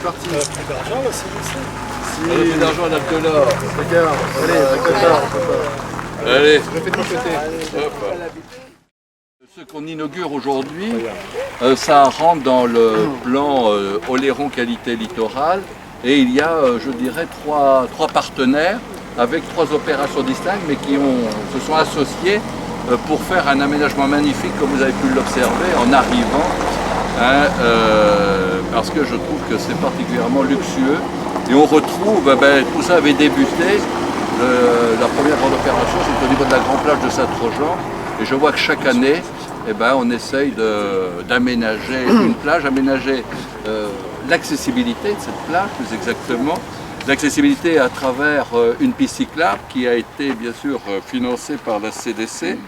parti. Plus d'argent, là, c'est Allez, plus d'argent à l'Alcola. Regarde, allez, allez. Je fais de mon côté. Ce qu'on inaugure aujourd'hui, ça rentre dans le plan Oléron qualité littorale et il y a, je dirais, trois partenaires avec trois opérations distinctes mais qui se sont associés pour faire un aménagement magnifique comme vous avez pu l'observer en arrivant, hein, parce que je trouve que c'est particulièrement luxueux et on retrouve, tout ça avait débuté, la première grande opération c'est au niveau de la grande plage de Saint-Trojan et je vois que chaque année on essaye d'aménager une plage, aménager l'accessibilité de cette plage plus exactement. L'accessibilité à travers une piste cyclable qui a été bien sûr financée par la CDC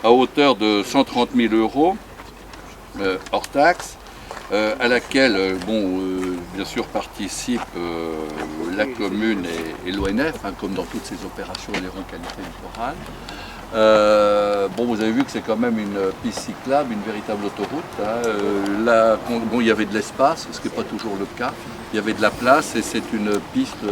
à hauteur de 130 000 € hors taxe, à laquelle bien sûr participe la commune et l'ONF, hein, comme dans toutes ces opérations Oléron qualité littorale. Vous avez vu que c'est quand même une piste cyclable, une véritable autoroute. Hein. Il y avait de l'espace, ce qui n'est pas toujours le cas. Il y avait de la place et c'est une piste,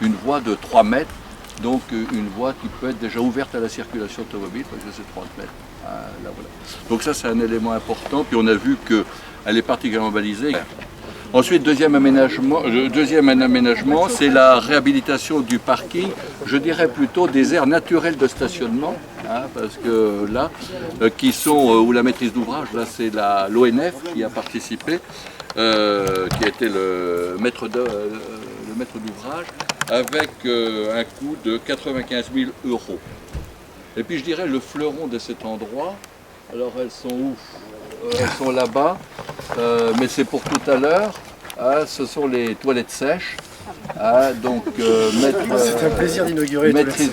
une voie de 3 mètres. Donc une voie qui peut être déjà ouverte à la circulation automobile, parce que c'est 30 mètres. Là, voilà. Donc ça c'est un élément important. Puis on a vu qu'elle est particulièrement balisée. Ensuite, deuxième aménagement, c'est la réhabilitation du parking, je dirais plutôt des aires naturelles de stationnement, hein, parce que là, où la maîtrise d'ouvrage, là c'est l'ONF qui a participé, qui a été le maître d'ouvrage, avec un coût de 95 000 €. Et puis je dirais le fleuron de cet endroit, alors elles sont où? Elles sont là-bas, mais c'est pour tout à l'heure. Hein, ce sont les toilettes sèches. Hein, donc, c'est un plaisir d'inaugurer. Maîtrise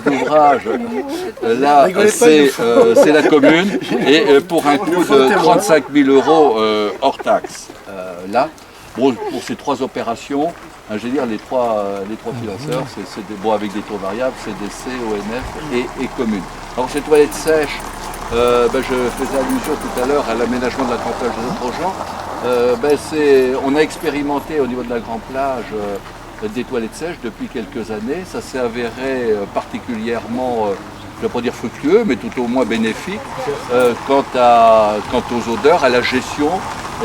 d'ouvrage, là, c'est la commune, et pour un coût de 35 000 € hors taxe. Là, pour ces trois opérations, hein, je veux dire, les trois financeurs, c'est avec des taux variables, CDC, ONF et commune. Alors ces toilettes sèches, je faisais allusion tout à l'heure à l'aménagement de la grande plage de Saint-Trojan. On a expérimenté au niveau de la grande plage des toilettes sèches depuis quelques années. Ça s'est avéré particulièrement, je ne vais pas dire fructueux, mais tout au moins bénéfique quant aux odeurs, à la gestion.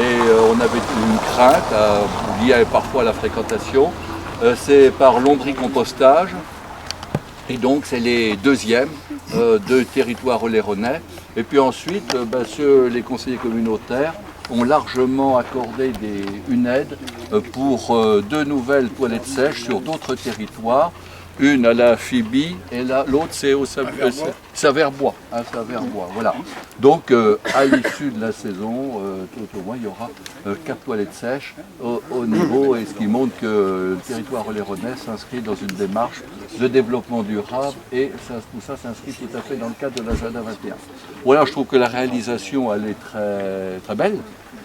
Et on avait une crainte liée parfois à la fréquentation. C'est par lombricompostage. Et donc c'est les deuxièmes de territoire oléronais. Et puis ensuite, les conseillers communautaires ont largement accordé une aide pour 2 nouvelles toilettes sèches sur d'autres territoires. Une à la Phibie et l'autre c'est au Saverbois. Voilà. Donc à l'issue de la saison, tout au moins il y aura 4 toilettes sèches au niveau, et ce qui montre que le territoire oléronais s'inscrit dans une démarche de développement durable et tout ça s'inscrit tout à fait dans le cadre de l'agenda 21. Voilà, je trouve que la réalisation elle est très, très belle.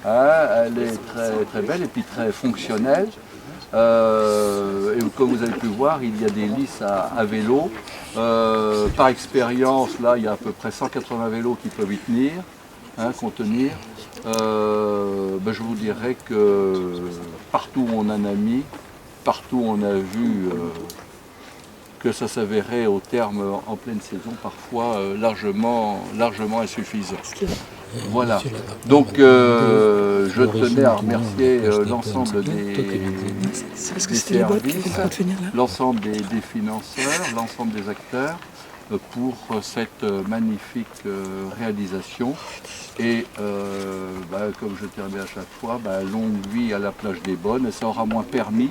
Hein, elle est très, très belle et puis très fonctionnelle. Et comme vous avez pu voir, il y a des lisses à vélo. Par expérience, là, il y a à peu près 180 vélos qui peuvent y tenir, hein, contenir. Je vous dirais que partout où on en a mis, partout où on a vu que ça s'avérait au terme en pleine saison, parfois largement insuffisant. Voilà. Donc je tenais à remercier l'ensemble des services, l'ensemble des financeurs, l'ensemble des acteurs pour cette magnifique réalisation. Et comme je termine à chaque fois, longue vie à la plage des Bonnes, et ça aura moins permis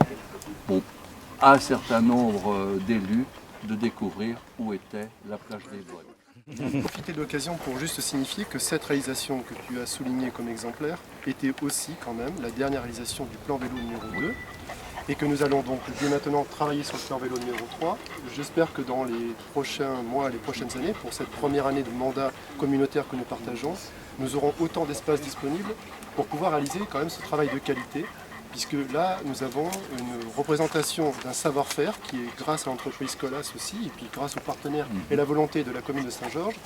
à un certain nombre d'élus de découvrir où était la plage des Bonnes. Je vais profiter de l'occasion pour juste signifier que cette réalisation que tu as soulignée comme exemplaire était aussi quand même la dernière réalisation du plan vélo numéro 2 et que nous allons donc dès maintenant travailler sur le plan vélo numéro 3. J'espère que dans les prochains mois, les prochaines années, pour cette première année de mandat communautaire que nous partageons, nous aurons autant d'espace disponible pour pouvoir réaliser quand même ce travail de qualité, puisque là nous avons une représentation d'un savoir-faire qui est grâce à l'entreprise Colas aussi, et puis grâce aux partenaires et la volonté de la commune de Saint-Georges,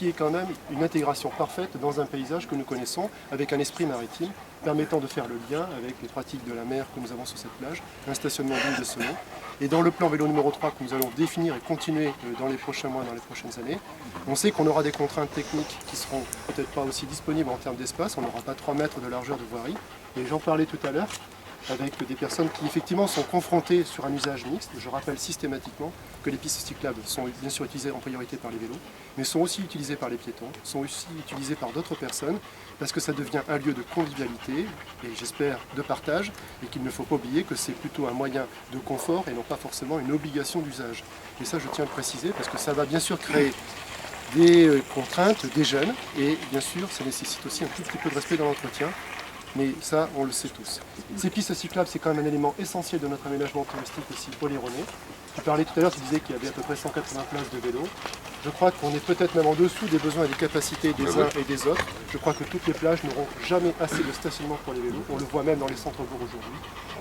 qui est quand même une intégration parfaite dans un paysage que nous connaissons, avec un esprit maritime, permettant de faire le lien avec les pratiques de la mer que nous avons sur cette plage, un stationnement digne de ce nom. Et dans le plan vélo numéro 3 que nous allons définir et continuer dans les prochains mois, dans les prochaines années, on sait qu'on aura des contraintes techniques qui seront peut-être pas aussi disponibles en termes d'espace, on n'aura pas 3 mètres de largeur de voirie, et j'en parlais tout à l'heure, avec des personnes qui effectivement sont confrontées sur un usage mixte. Je rappelle systématiquement que les pistes cyclables sont bien sûr utilisées en priorité par les vélos, mais sont aussi utilisées par les piétons, sont aussi utilisées par d'autres personnes, parce que ça devient un lieu de convivialité, et j'espère de partage, et qu'il ne faut pas oublier que c'est plutôt un moyen de confort et non pas forcément une obligation d'usage. Et ça je tiens à le préciser, parce que ça va bien sûr créer des contraintes des jeunes, et bien sûr ça nécessite aussi un tout petit peu de respect dans l'entretien. Mais ça, on le sait tous. Ces pistes cyclables, c'est quand même un élément essentiel de notre aménagement touristique ici oléronais. Tu parlais tout à l'heure, tu disais qu'il y avait à peu près 180 places de vélo. Je crois qu'on est peut-être même en dessous des besoins et des capacités des uns et des autres. Je crois que toutes les plages n'auront jamais assez de stationnement pour les vélos. On le voit même dans les centres-bourgs aujourd'hui.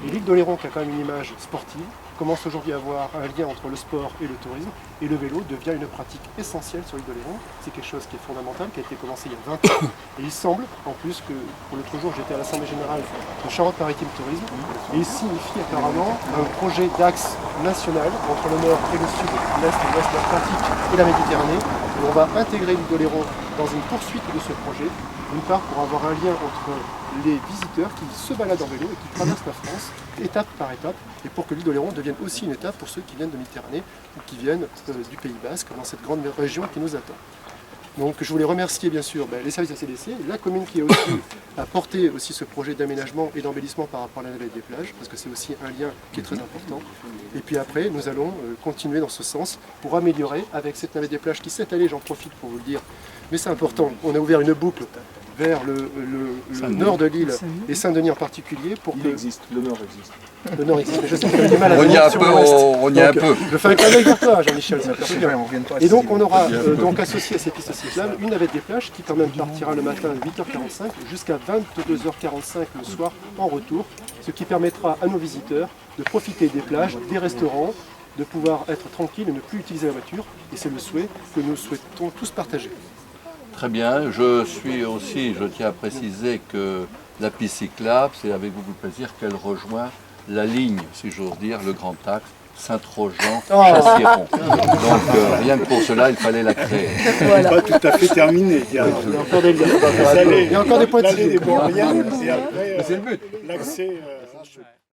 Et l'île d'Oléron, qui a quand même une image sportive, commence aujourd'hui à avoir un lien entre le sport et le tourisme. Et le vélo devient une pratique essentielle sur l'île d'Oléron. C'est quelque chose qui est fondamental, qui a été commencé il y a 20 ans. Et il semble, en plus, que pour l'autre jour, j'étais à l'Assemblée Générale de Charente-Maritime Tourisme. Et il signifie apparemment un projet d'axe national entre le nord et le sud, l'est et l'ouest Atlantique et la Méditerranée. Et on va intégrer l'île d'Oléron dans une poursuite de ce projet. D'une part, pour avoir un lien entre les visiteurs qui se baladent en vélo et qui traversent la France, étape par étape, et pour que l'île d'Oléron devienne aussi une étape pour ceux qui viennent de Méditerranée ou qui viennent du Pays Basque, dans cette grande région qui nous attend. Donc je voulais remercier bien sûr les services ACDC, la commune qui a aussi porté aussi ce projet d'aménagement et d'embellissement par rapport à la navette des plages, parce que c'est aussi un lien qui est très important. Et puis après, nous allons continuer dans ce sens pour améliorer avec cette navette des plages qui cette année, j'en profite pour vous le dire, mais c'est important, on a ouvert une boucle vers le nord de l'île et Saint-Denis en particulier pour que... Le nord existe. Le nord existe, mais je sais qu'il y a du mal à On y a sur l'ouest. on y a un peu. Je fais un clin d'œil vers toi, Jean-Michel, ça fait bien. Et donc on aura donc associé à ces pistes cyclables une navette des plages qui quand même partira le matin à 8h45 jusqu'à 22h45 le soir en retour, ce qui permettra à nos visiteurs de profiter des plages, des restaurants, de pouvoir être tranquille et ne plus utiliser la voiture. Et c'est le souhait que nous souhaitons tous partager. Très bien, je tiens à préciser que la piste cyclable, c'est avec beaucoup de plaisir qu'elle rejoint la ligne, si j'ose dire, le Grand Axe, Saint-Trojan, Chassiéron. Donc rien que pour cela, il fallait la créer. Voilà. Pas tout à fait terminé. Il y a encore des liens. Il y a encore des points de des Bourriennes, et après C'est le but. l'accès.